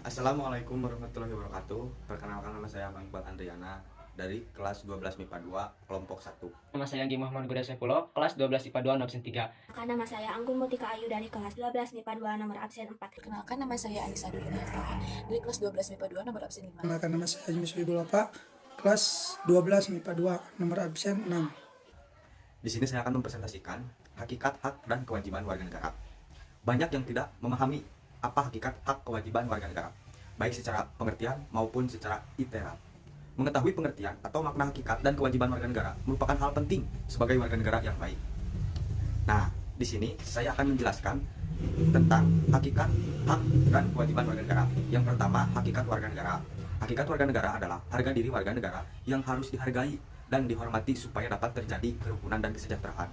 Assalamualaikum warahmatullahi wabarakatuh. Perkenalkan, nama saya Bang Iqbal Andriana dari kelas 12 MIPA 2 kelompok 1. Nama saya Anggi Muhammad Guda Sepuluh, kelas 12 IPA 2 absen 3. Nama saya Anggun Mutika Ayu dari kelas 12 MIPA 2 nomor absen 4. Perkenalkan, nama saya Anissa Dulina Efraha dari kelas 12 MIPA 2 nomor absen 5. Perkenalkan, nama saya Jumis Wibul Apa, kelas 12 MIPA 2 nomor absen 6. Di sini saya akan mempresentasikan hakikat, hak, dan kewajiban warga negara. Banyak yang tidak memahami apa hakikat, hak, kewajiban warga negara, baik secara pengertian maupun secara literal. Mengetahui pengertian atau makna hakikat dan kewajiban warga negara merupakan hal penting sebagai warga negara yang baik. Nah, di sini saya akan menjelaskan tentang hakikat, hak, dan kewajiban warga negara. Yang pertama, hakikat warga negara. Hakikat warga negara adalah harga diri warga negara yang harus dihargai dan dihormati supaya dapat terjadi kerukunan dan kesejahteraan.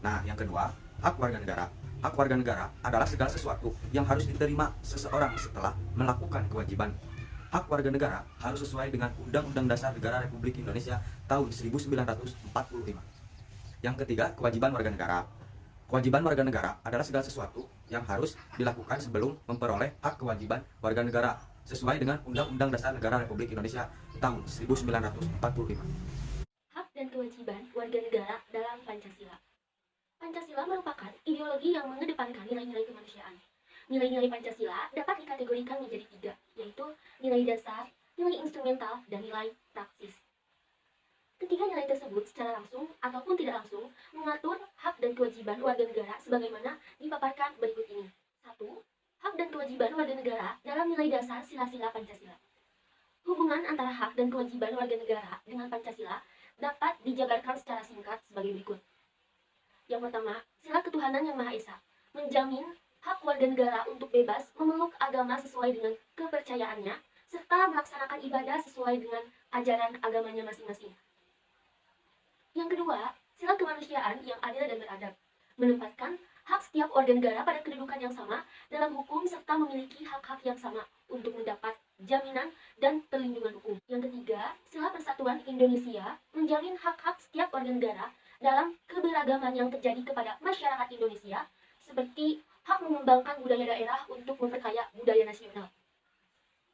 Nah, yang kedua, hak warga negara. Hak warga negara adalah segala sesuatu yang harus diterima seseorang setelah melakukan kewajiban. Hak warga negara harus sesuai dengan Undang-Undang Dasar Negara Republik Indonesia tahun 1945. Yang ketiga, kewajiban warga negara. Kewajiban warga negara adalah segala sesuatu yang harus dilakukan sebelum memperoleh hak kewajiban warga negara sesuai dengan Undang-Undang Dasar Negara Republik Indonesia tahun 1945. Hak dan kewajiban warga negara dalam Pancasila. Pancasila merupakan ideologi yang mengedepankan nilai-nilai kemanusiaan. Nilai-nilai Pancasila dapat dikategorikan menjadi 3, yaitu nilai dasar, nilai instrumental, dan nilai praksis. Ketiga nilai tersebut secara langsung ataupun tidak langsung mengatur hak dan kewajiban warga negara sebagaimana dipaparkan berikut ini. 1. Hak dan kewajiban warga negara dalam nilai dasar sila-sila Pancasila. Hubungan antara hak dan kewajiban warga negara dengan Pancasila dapat dijabarkan secara singkat sebagai berikut. Yang pertama, sila ketuhanan yang Maha Esa menjamin hak warga negara untuk bebas memeluk agama sesuai dengan kepercayaannya serta melaksanakan ibadah sesuai dengan ajaran agamanya masing-masing. Yang kedua, sila kemanusiaan yang adil dan beradab menempatkan hak setiap warga negara pada kedudukan yang sama dalam hukum serta memiliki hak-hak yang sama untuk mendapat jaminan dan perlindungan hukum. Yang ketiga, sila persatuan Indonesia menjamin hak-hak setiap warga negara dalam keberagaman yang terjadi kepada masyarakat Indonesia, seperti hak mengembangkan budaya daerah untuk memperkaya budaya nasional.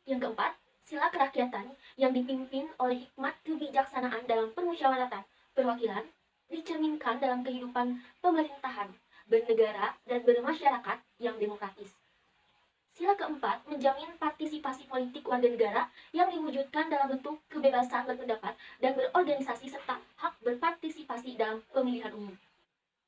Yang keempat, sila kerakyatan yang dipimpin oleh hikmat kebijaksanaan dalam permusyawaratan perwakilan dicerminkan dalam kehidupan pemerintahan, bernegara, dan bermasyarakat yang demokratis. Sila keempat menjamin partisipasi politik warga negara yang diwujudkan dalam bentuk kebebasan berpendapat dan berorganisasi serta hak berpartisipasi dalam pemilihan umum.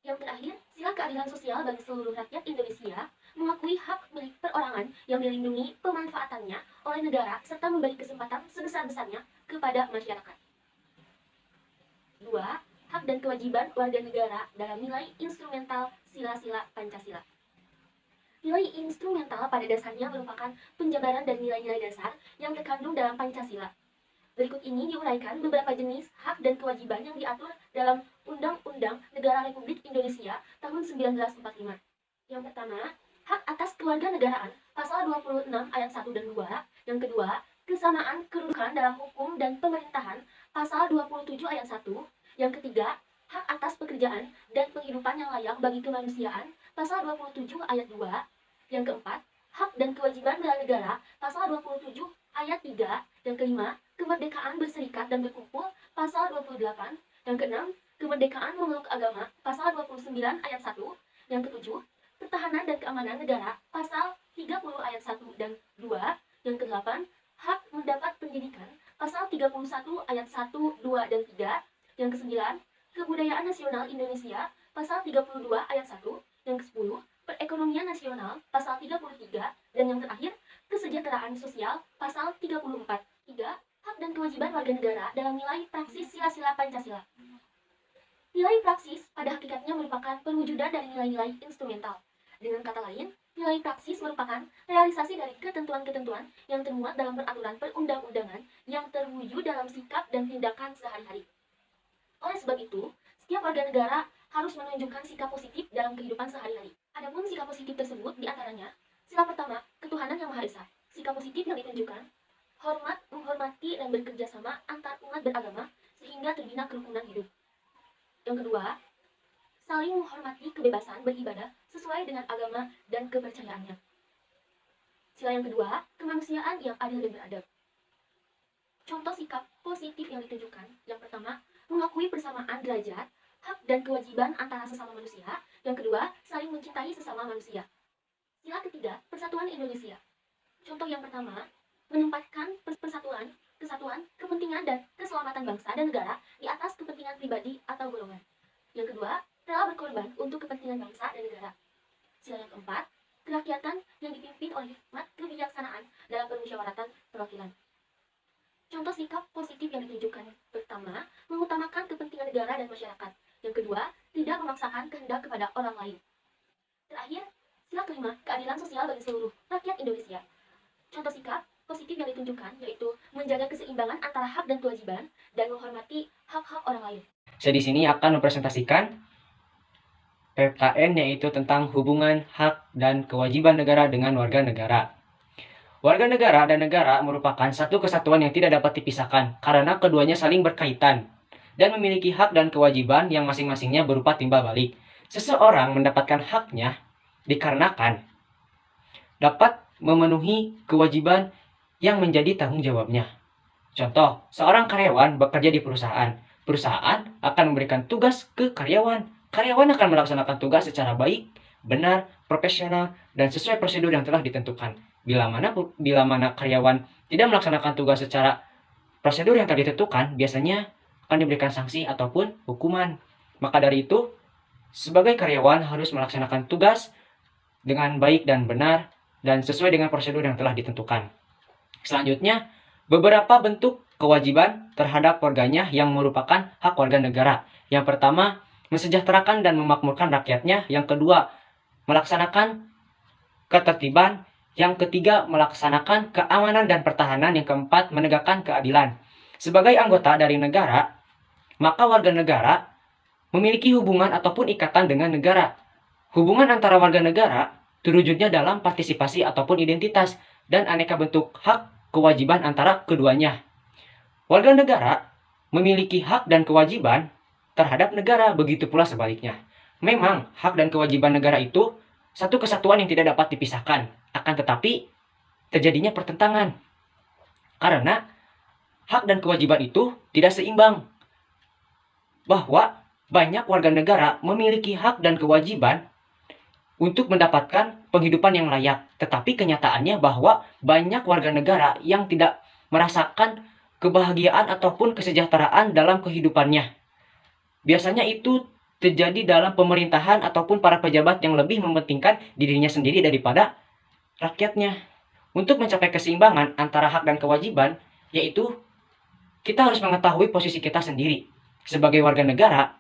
Yang terakhir, sila keadilan sosial bagi seluruh rakyat Indonesia mengakui hak milik perorangan yang dilindungi pemanfaatannya oleh negara serta memberi kesempatan sebesar-besarnya kepada masyarakat. 2. Hak dan kewajiban warga negara dalam nilai instrumental sila-sila Pancasila. Nilai instrumental pada dasarnya merupakan penjabaran dan nilai-nilai dasar yang terkandung dalam Pancasila. Berikut ini diuraikan beberapa jenis hak dan kewajiban yang diatur dalam Undang-Undang Negara Republik Indonesia tahun 1945. Yang pertama, hak atas kewarganegaraan pasal 26 ayat 1 dan 2. Yang kedua, kesamaan kedudukan dalam hukum dan pemerintahan pasal 27 ayat 1. Yang ketiga, hak atas pekerjaan dan penghidupan yang layak bagi kemanusiaan pasal 27 ayat 2. Yang keempat, hak dan kewajiban bela negara pasal 27 ayat 3. Yang kelima, kemerdekaan berserikat dan berkumpul pasal 28. Yang keenam, kemerdekaan memeluk agama pasal 29 ayat 1. Yang ketujuh, pertahanan dan keamanan negara pasal 30 ayat 1 dan 2. Yang kedelapan, hak mendapat pendidikan pasal 31 ayat 1, 2, dan 3. Yang kesembilan, kebudayaan nasional Indonesia pasal 32 ayat 1. Yang kesepuluh, perekonomian nasional pasal 33. Dan yang terakhir, kesejahteraan sosial pasal 34. 3. Hak dan kewajiban warga negara dalam nilai praksis sila-sila Pancasila. Nilai praksis pada hakikatnya merupakan perwujudan dari nilai-nilai instrumental. Dengan kata lain, nilai praksis merupakan realisasi dari ketentuan-ketentuan yang termuat dalam peraturan perundang-undangan yang terwujud dalam sikap dan tindakan sehari-hari. Oleh sebab itu, setiap warga negara harus menunjukkan sikap positif dalam kehidupan sehari-hari. Adapun sikap positif tersebut diantaranya, sila pertama, ketuhanan yang Maha Esa. Sikap positif yang ditunjukkan, hormat, menghormati, dan bekerja sama antar umat beragama sehingga terbina kerukunan hidup. Yang kedua, saling menghormati kebebasan beribadah sesuai dengan agama dan kepercayaannya. Sila yang kedua, kemanusiaan yang adil dan beradab. Contoh sikap positif yang ditunjukkan, yang pertama, mengakui persamaan derajat, hak dan kewajiban antara sesama manusia. Yang kedua, saling mencintai sesama manusia. Sila ketiga, persatuan Indonesia. Contoh yang pertama, menempatkan persatuan, kesatuan, kepentingan dan keselamatan bangsa dan negara di atas kepentingan pribadi atau golongan. Yang kedua, rela berkorban untuk kepentingan bangsa dan negara. Sila yang keempat, kerakyatan yang dipimpin oleh hikmat kebijaksanaan dalam permusyawaratan perwakilan. Contoh sikap positif yang ditunjukkan, pertama, mengutamakan kepentingan negara dan masyarakat. Yang kedua, tidak memaksakan kehendak kepada orang lain. Terakhir, sila kelima, keadilan sosial bagi seluruh rakyat Indonesia. Contoh sikap positif yang ditunjukkan yaitu menjaga keseimbangan antara hak dan kewajiban dan menghormati hak-hak orang lain. Saya di sini akan mempresentasikan PKN, yaitu tentang hubungan hak dan kewajiban negara dengan warga negara. Warga negara dan negara merupakan satu kesatuan yang tidak dapat dipisahkan karena keduanya saling berkaitan dan memiliki hak dan kewajiban yang masing-masingnya berupa timbal balik. Seseorang mendapatkan haknya dikarenakan dapat memenuhi kewajiban yang menjadi tanggung jawabnya. Contoh, seorang karyawan bekerja di perusahaan. Perusahaan akan memberikan tugas ke karyawan. Karyawan akan melaksanakan tugas secara baik, benar, profesional, dan sesuai prosedur yang telah ditentukan. Bila mana karyawan tidak melaksanakan tugas secara prosedur yang telah ditentukan, biasanya akan diberikan sanksi ataupun hukuman. Maka dari itu, sebagai karyawan harus melaksanakan tugas dengan baik dan benar dan sesuai dengan prosedur yang telah ditentukan. Selanjutnya, beberapa bentuk kewajiban terhadap warganya yang merupakan hak warga negara. Yang pertama, mensejahterakan dan memakmurkan rakyatnya. Yang kedua, melaksanakan ketertiban. Yang ketiga, melaksanakan keamanan dan pertahanan. Yang keempat, menegakkan keadilan. Sebagai anggota dari negara, maka warga negara memiliki hubungan ataupun ikatan dengan negara. Hubungan antara warga negara terwujudnya dalam partisipasi ataupun identitas dan aneka bentuk hak kewajiban antara keduanya. Warga negara memiliki hak dan kewajiban terhadap negara, begitu pula sebaliknya. Memang hak dan kewajiban negara itu satu kesatuan yang tidak dapat dipisahkan, akan tetapi terjadinya pertentangan karena hak dan kewajiban itu tidak seimbang. Bahwa banyak warga negara memiliki hak dan kewajiban untuk mendapatkan penghidupan yang layak, tetapi kenyataannya bahwa banyak warga negara yang tidak merasakan kebahagiaan ataupun kesejahteraan dalam kehidupannya. Biasanya itu terjadi dalam pemerintahan ataupun para pejabat yang lebih mementingkan dirinya sendiri daripada rakyatnya. Untuk mencapai keseimbangan antara hak dan kewajiban, yaitu kita harus mengetahui posisi kita sendiri. Sebagai warga negara,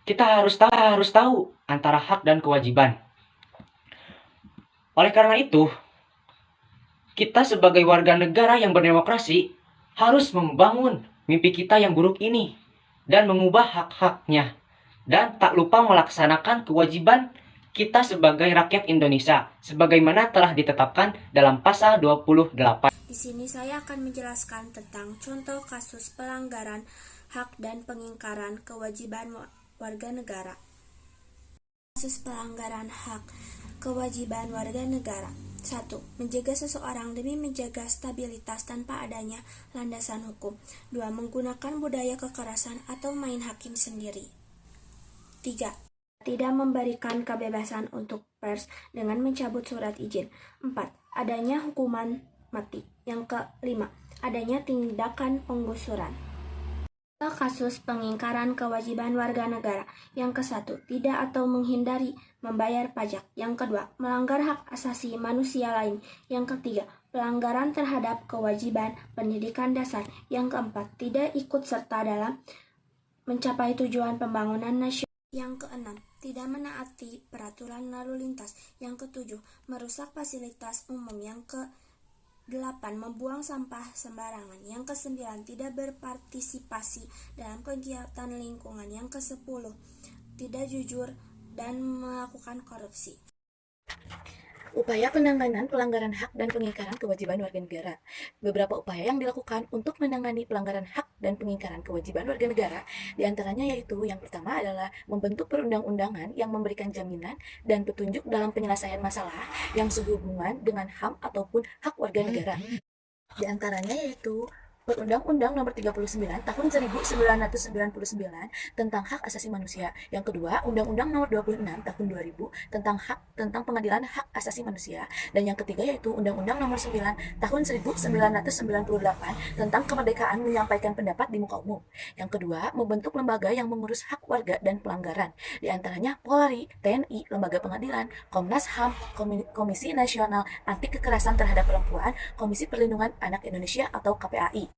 kita harus tahu antara hak dan kewajiban. Oleh karena itu, kita sebagai warga negara yang berdemokrasi harus membangun mimpi kita yang buruk ini dan mengubah hak-haknya. Dan tak lupa melaksanakan kewajiban kita sebagai rakyat Indonesia sebagaimana telah ditetapkan dalam pasal 28. Di sini saya akan menjelaskan tentang contoh kasus pelanggaran hak dan pengingkaran kewajiban warga negara. Kasus pelanggaran hak kewajiban warga negara. 1. Menjaga seseorang demi menjaga stabilitas tanpa adanya landasan hukum. 2. Menggunakan budaya kekerasan atau main hakim sendiri. 3. Tidak memberikan kebebasan untuk pers dengan mencabut surat izin. 4. Adanya hukuman mati. Yang kelima, adanya tindakan penggusuran. Kasus pengingkaran kewajiban warga negara. Yang ke-1, tidak atau menghindari membayar pajak. Yang kedua, melanggar hak asasi manusia lain. Yang ketiga, pelanggaran terhadap kewajiban pendidikan dasar. Yang keempat, tidak ikut serta dalam mencapai tujuan pembangunan nasional. Yang keenam, tidak menaati peraturan lalu lintas. Yang ketujuh, merusak fasilitas umum. Yang ke-8, membuang sampah sembarangan. Yang ke-9, tidak berpartisipasi dalam kegiatan lingkungan. Yang ke-10, tidak jujur dan melakukan korupsi. Upaya penanganan pelanggaran hak dan pengingkaran kewajiban warga negara. Beberapa upaya yang dilakukan untuk menangani pelanggaran hak dan pengingkaran kewajiban warga negara, diantaranya yaitu yang pertama adalah membentuk perundang-undangan yang memberikan jaminan dan petunjuk dalam penyelesaian masalah yang sehubungan dengan HAM ataupun hak warga negara. Di antaranya yaitu Perundang-Undang Nomor 39 Tahun 1999 tentang Hak Asasi Manusia. Yang kedua, Undang-Undang Nomor 26 Tahun 2000 tentang Pengadilan Hak Asasi Manusia. Dan yang ketiga yaitu Undang-Undang Nomor 9 Tahun 1998 tentang kemerdekaan menyampaikan pendapat di muka umum. Yang kedua, membentuk lembaga yang mengurus hak warga dan pelanggaran. Di antaranya Polri, TNI, Lembaga Pengadilan, Komnas HAM, Komisi Nasional Anti Kekerasan Terhadap Perempuan, Komisi Perlindungan Anak Indonesia atau KPAI.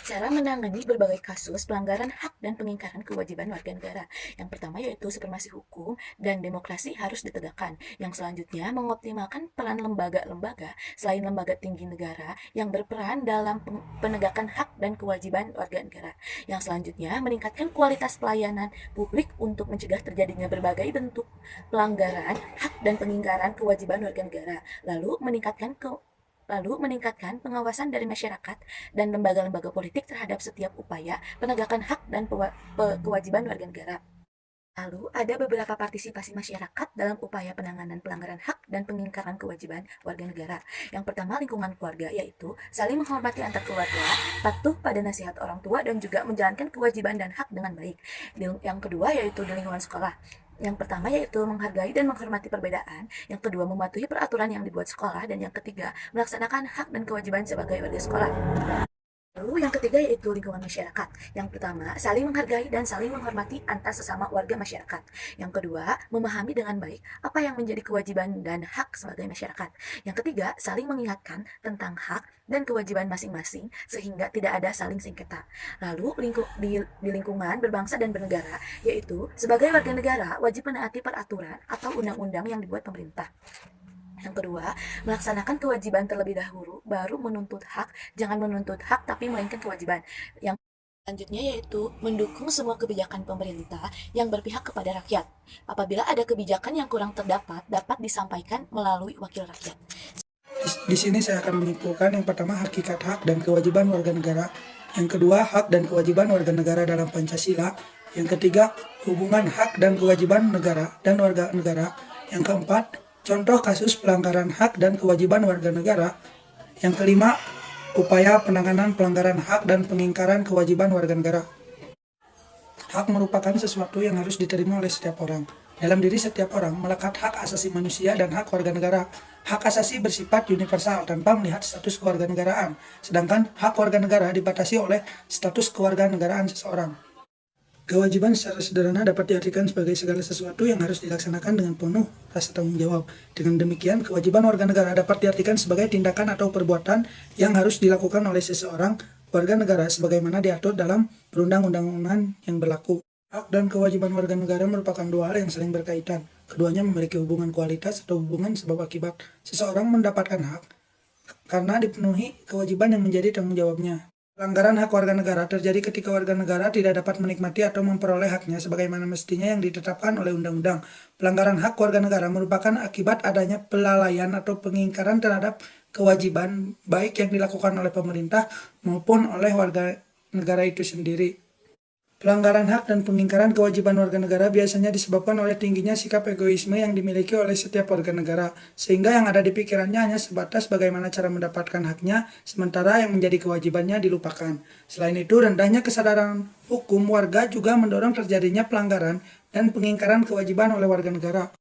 Cara menangani berbagai kasus pelanggaran hak dan pengingkaran kewajiban warga negara. Yang pertama yaitu supremasi hukum dan demokrasi harus ditegakkan. Yang selanjutnya mengoptimalkan peran lembaga-lembaga selain lembaga tinggi negara yang berperan dalam penegakan hak dan kewajiban warga negara. Yang selanjutnya meningkatkan kualitas pelayanan publik untuk mencegah terjadinya berbagai bentuk pelanggaran hak dan pengingkaran kewajiban warga negara. Lalu meningkatkan pengawasan dari masyarakat dan lembaga-lembaga politik terhadap setiap upaya penegakan hak dan kewajiban warga negara. Lalu, ada beberapa partisipasi masyarakat dalam upaya penanganan pelanggaran hak dan pengingkaran kewajiban warga negara. Yang pertama, lingkungan keluarga, yaitu saling menghormati antar keluarga, patuh pada nasihat orang tua, dan juga menjalankan kewajiban dan hak dengan baik. Yang kedua, yaitu di lingkungan sekolah. Yang pertama yaitu menghargai dan menghormati perbedaan, yang kedua mematuhi peraturan yang dibuat sekolah, dan yang ketiga melaksanakan hak dan kewajiban sebagai warga sekolah. Lalu yang ketiga yaitu lingkungan masyarakat. Yang pertama, saling menghargai dan saling menghormati antar sesama warga masyarakat. Yang kedua, memahami dengan baik apa yang menjadi kewajiban dan hak sebagai masyarakat. Yang ketiga, saling mengingatkan tentang hak dan kewajiban masing-masing sehingga tidak ada saling sengketa. Lalu di lingkungan berbangsa dan bernegara, yaitu sebagai warga negara wajib menaati peraturan atau undang-undang yang dibuat pemerintah. Yang kedua, melaksanakan kewajiban terlebih dahulu, baru menuntut hak. Jangan menuntut hak, tapi melainkan kewajiban. Yang selanjutnya yaitu mendukung semua kebijakan pemerintah yang berpihak kepada rakyat. Apabila ada kebijakan yang kurang terdapat, dapat disampaikan melalui wakil rakyat. Di sini saya akan menyimpulkan yang pertama hakikat hak dan kewajiban warga negara. Yang kedua, hak dan kewajiban warga negara dalam Pancasila. Yang ketiga, hubungan hak dan kewajiban negara dan warga negara. Yang keempat, contoh kasus pelanggaran hak dan kewajiban warga negara. Yang kelima, upaya penanganan pelanggaran hak dan pengingkaran kewajiban warga negara. Hak merupakan sesuatu yang harus diterima oleh setiap orang. Dalam diri setiap orang melekat hak asasi manusia dan hak warga negara. Hak asasi bersifat universal tanpa melihat status kewarganegaraan, sedangkan hak warga negara dibatasi oleh status kewarganegaraan seseorang. Kewajiban secara sederhana dapat diartikan sebagai segala sesuatu yang harus dilaksanakan dengan penuh rasa tanggung jawab. Dengan demikian, kewajiban warga negara dapat diartikan sebagai tindakan atau perbuatan yang harus dilakukan oleh seseorang warga negara sebagaimana diatur dalam perundang-undangan yang berlaku. Hak dan kewajiban warga negara merupakan dua hal yang saling berkaitan. Keduanya memiliki hubungan kualitas atau hubungan sebab akibat. Seseorang mendapatkan hak karena dipenuhi kewajiban yang menjadi tanggung jawabnya. Pelanggaran hak warga negara terjadi ketika warga negara tidak dapat menikmati atau memperoleh haknya sebagaimana mestinya yang ditetapkan oleh undang-undang. Pelanggaran hak warga negara merupakan akibat adanya pelalaian atau pengingkaran terhadap kewajiban baik yang dilakukan oleh pemerintah maupun oleh warga negara itu sendiri. Pelanggaran hak dan pengingkaran kewajiban warga negara biasanya disebabkan oleh tingginya sikap egoisme yang dimiliki oleh setiap warga negara, sehingga yang ada di pikirannya hanya sebatas bagaimana cara mendapatkan haknya, sementara yang menjadi kewajibannya dilupakan. Selain itu, rendahnya kesadaran hukum warga juga mendorong terjadinya pelanggaran dan pengingkaran kewajiban oleh warga negara.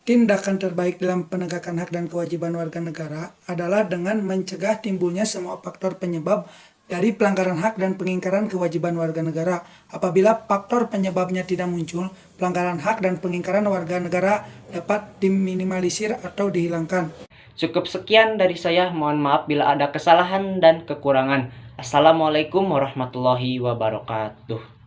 Tindakan terbaik dalam penegakan hak dan kewajiban warga negara adalah dengan mencegah timbulnya semua faktor penyebab dari pelanggaran hak dan pengingkaran kewajiban warga negara. Apabila faktor penyebabnya tidak muncul, pelanggaran hak dan pengingkaran warga negara dapat diminimalisir atau dihilangkan. Cukup sekian dari saya, mohon maaf bila ada kesalahan dan kekurangan. Assalamualaikum warahmatullahi wabarakatuh.